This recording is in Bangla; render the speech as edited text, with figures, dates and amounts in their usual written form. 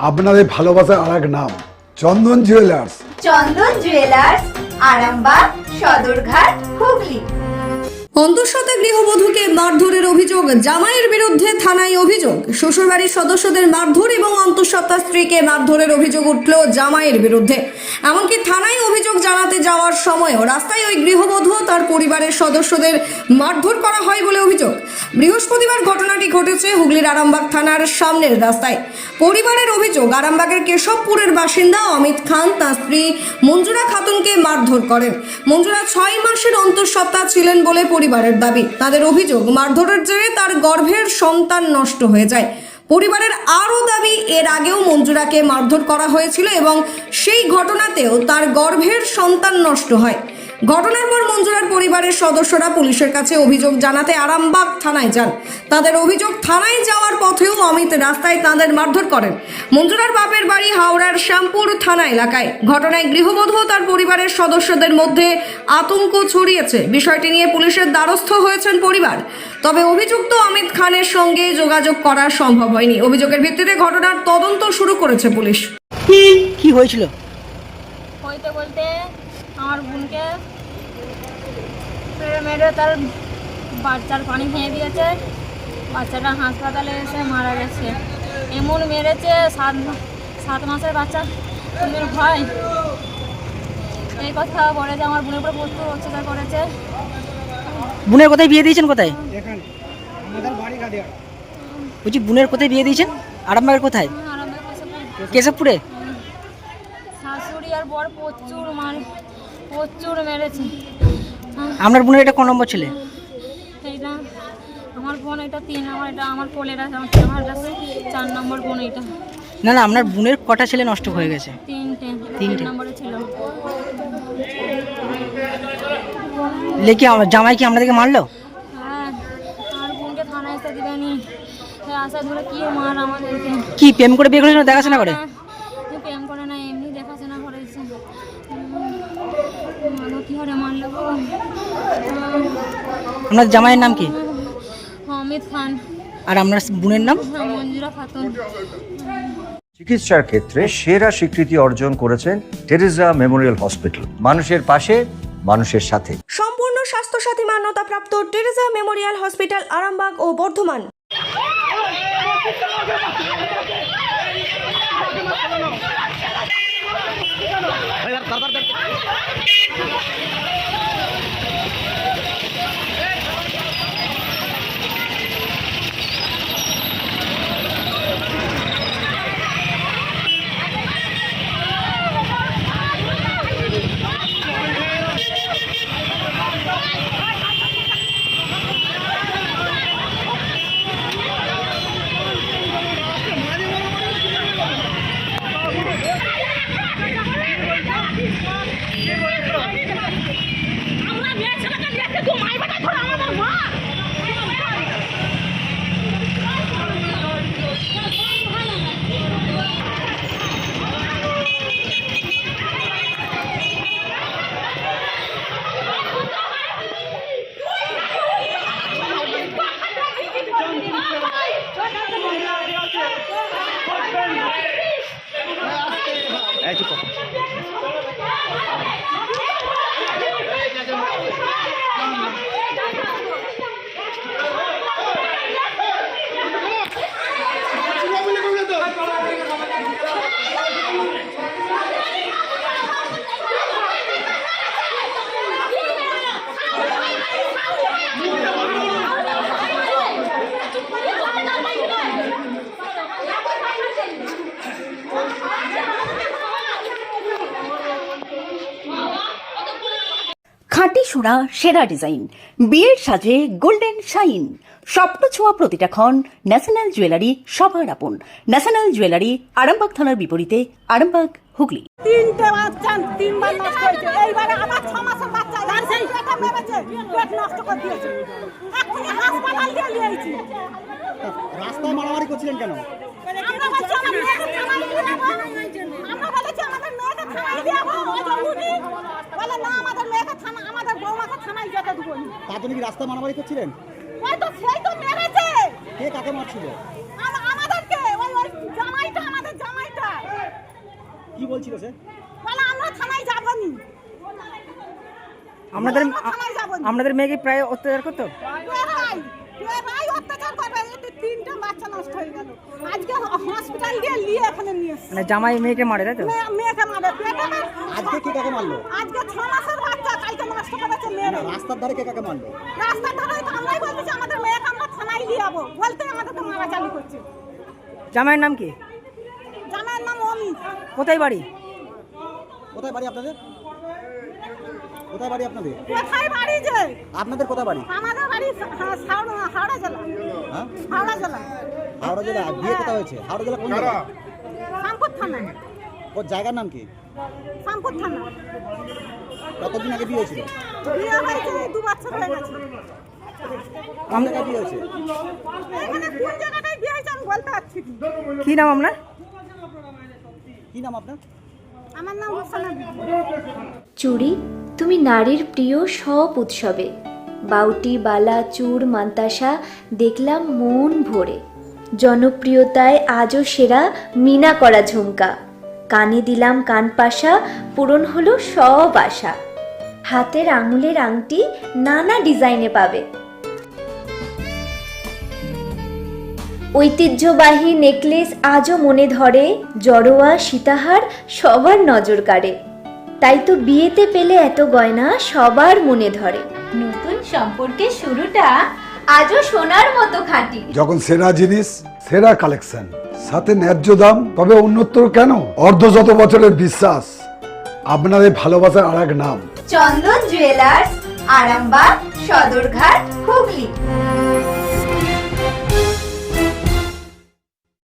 আপনাদের ভালোবাসার আরেক নাম চন্দন জুয়েলার্স। চন্দন জুয়েলার্স, আরামবাগ, সদরঘাট, হুগলি। অন্তঃসত্ত্বা গৃহবধূকে মারধরের অভিযোগ, জামাইয়ের বিরুদ্ধে থানায় অভিযোগ। শ্বশুরবাড়ির সদস্যদের মারধর এবং অন্তঃসত্ত্বা স্ত্রীকে মারধরের অভিযোগ উঠল জামাইয়ের বিরুদ্ধে। এমনকি থানায় অভিযোগ জানাতে যাওয়ার সময়ও রাস্তায় ওই গৃহবধূ ও তার পরিবারের সদস্যদের মারধর করা হয় বলে অভিযোগ। বৃহস্পতিবার ঘটনাটি ঘটেছে হুগলির আরামবাগ থানার সামনের রাস্তায়। পরিবারের অভিযোগ, আরামবাগের কেশবপুরের বাসিন্দা অমিত খান তাঁর স্ত্রী মঞ্জুরা খাতুনকে মারধর করেন। মঞ্জুরা 6 মাসের অন্তঃসত্ত্বা ছিলেন বলে পরিবারের দাবি। তাদের অভিযোগ, মারধরের জেরে তার গর্ভের সন্তান নষ্ট হয়ে যায়। পরিবারের আরও দাবি, এর আগেও মঞ্জুরাকে মারধর করা হয়েছিল এবং সেই ঘটনাতেও তার গর্ভের সন্তান নষ্ট হয়। ঘটনার পর মঞ্জুরার পরিবারের সদস্যরা পুলিশের কাছে অভিযোগ জানাতে আরামবাগ থানায় যান। তাদের অভিযোগ, থানায় যাওয়ার পথেও অমিত রাস্তায় তাদের মারধর করেন। মঞ্জুরার বাপের বাড়ি হাওড়ার শ্যামপুর থানা এলাকায়। ঘটনায় গৃহবধূ ও তার পরিবারের সদস্যদের মধ্যে আতঙ্ক ছড়িয়েছে। বিষয়টি নিয়ে পুলিশের দ্বারস্থ হয়েছেন পরিবার। তবে অভিযুক্ত অমিত খানের সঙ্গে যোগাযোগ করা সম্ভব হয়নি। অভিযোগের ভিত্তিতে ঘটনার তদন্ত শুরু করেছে পুলিশ। কি হয়েছিল? বলতে বলতে আমার বোনকে মেরে তার বাচ্চার পানি খেয়ে দিয়েছে। বাচ্চাটা হাসপাতালে এসে মারা গেছে। এমন মেরেছে, 7 মাসের বাচ্চা বোনের ভয়। এই কথা বলে যে আমার বোনের উপরে প্রচুর অত্যাচার করেছে। বোনের কোথায় বিয়ে দিয়েছেন? কোথায়? বলছি বোনের কোথায় বিয়ে দিয়েছেন? আরামবাগের কোথায়? কেশবপুরে। শাশুড়ি আর বর প্রচুর মেরেছে। আপনার বোনের এটা কোন নম্বর ছেলে? এইটা আমার বোন, এটা 3, আমার কোলের আছে, আমার 4 নম্বর বোন এটা। না না, আপনার বোনের কটা ছেলে নষ্ট হয়ে গেছে? 3 নম্বরে ছিল। লেকি জামাই কি আপনাদেরকে মারলো? হ্যাঁ, আর বোনকে থানায় এসে দিবেনি। আশা ধরে কি মার আমাদেরকে। কি প্রেম করে বিয়ে করেছিল, দেখাশোনা করে? প্রেম করে না, এমনি দেখাশোনা করেছে। কি হারে মারলো গো। আপনার জামাইয়ের নাম কি? অমিত খান। আর আপনার বোনের নাম? মঞ্জুরা খাতুন। চিকিৎসার ক্ষেত্রে সেরা স্বীকৃতি অর্জন করেছেন টেরেজা মেমোরিয়াল হসপিটাল। মানুষের পাশে, মানুষের সাথে। সম্পূর্ণ স্বাস্থ্যসাথী মান্যতাপ্রাপ্ত টেরেজা মেমোরিয়াল হসপিটাল, আরামবাগ ও বর্ধমান। খাঁটি সোনা, সেরা ডিজাইন, বিয়ের সাজে গোল্ডেন শাইন। স্বপ্ন ছোঁয়া প্রতিটা ক্ষণ ন্যাশনাল জুয়েলারি সবার আপন। ন্যাশনাল জুয়েলারি, আরামবাগ থানার বিপরীতে, আরামবাগ, হুগলি। 3টে বাচ্চা 3বার নষ্ট হয়েছে। এইবারে আমার 6 মাসের বাচ্চা সেই পেটে মেরেছে, পেট নষ্ট করে দিয়েছে। এখনই হাসপাতাল নিয়ে এসেছি। রাস্তায় মারামারি করছিলেন কেন? আমরা বলছি আমার মেয়েকে থানায় দিয়ে দেবো। আমরা বলেছি আমাদের মেয়েকে থানায় দিয়ে দেবো। ওই যে উনি বলে না, আমাদের মেয়েকে থানা, আমাদের বৌমাকে থানায় যেতে দেবো না। তার জন্য কি রাস্তায় মারামারি করছিলেন? ওই তো সেই তো মেরেছে। কে কাকে মারছিল? আমাদেরকে, ওই জামাইটা, আমাদের জামাইটা। কি বলছিল সে? বলে আমরা থানায় যাবনি, আপনাদের থানায় যাবনি। আপনাদের মেয়েকে প্রায় অত্যাচার করতো। এরাই অত্যাচার করবে। এতে 3টা বাচ্চা নষ্ট হয়ে গেল। আজকে হসপিটাল দিয়ে নিয়ে এখানে নিয়ে এসেছে। মানে জামাই মেয়েকে মারে, তাই তো? মেয়েকে মারে পেটে। আজকে কে কাকে মারলো? আজকে 6 মাসের বাচ্চা কালকে নষ্ট করেছে মেয়েরা। রাস্তার ধারে কে কাকে মারলো? রাস্তার ধারে তো আমরাই বলতেছি আমাদের মেয়েকে আমরা থানায় নিয়ে যাবো, বলতে আমাদেরকে মারা চালু করছে। জামাইয়ের নাম কি? জামাইয়ের নাম অমিত। কোথায় বাড়ি? কোথায় বাড়ি আপনাদের? কোথায় বাড়ি আপনাদের? কোথায় বাড়ি যে? আপনাদের কোথায় বাড়ি? আমাদের বাড়ি হাওড়া জেলা। হ্যাঁ, হাওড়া জেলা হাওড়া জেলা। বিয়ে কোথায় হয়েছে? হাওড়া জেলা কোন জায়গা? শামপুর থানা। ওর জায়গার নাম কি? শামপুর থানা। কতদিন আগে বিয়ে হয়েছিল? বিয়ে হয়েছে 2 বছর হয়ে গেছে। কোন জায়গায় বিয়ে হয়েছে? এখানে কোন জায়গাটায় বিয়ে হয়েছে আমি বলতে পারছি না। কি নাম আপনার? কি নাম আপনার? আমার নাম হোসেনা বিবি। চুড়ি, তুমি নারীর প্রিয় সব উৎসবে বাউটি, বালা, চূড়, মান্তাসা দেখলাম মন ভরে। জনপ্রিয়তায় আজও সেরা মিনা করা ঝুমকা, কানে দিলাম কানপাশা, পূরণ হলো সব আশা। হাতের আঙুলের আংটি নানা ডিজাইনে পাবে, ঐতিহ্যবাহী নেকলেস আজও মনে ধরে, জড়োয়া সীতাহার সবার নজর কাড়ে। তাই তো বিয়েতে পেলে এত গয়না সবার মনে ধরে। নতুন সম্পর্কের শুরুটা আজও সোনার মতো খাঁটি। যখন সেরা জিনিস, সেরা কালেকশন, সাথে ন্যায্য দাম, তবে উন্নতর কেন? অর্ধশত বছরের বিশ্বাস, আপনাদের ভালোবাসার আর এক নাম। চন্দন জুয়েলার্স, আরামবাগ, সদরঘাট, হুগলি।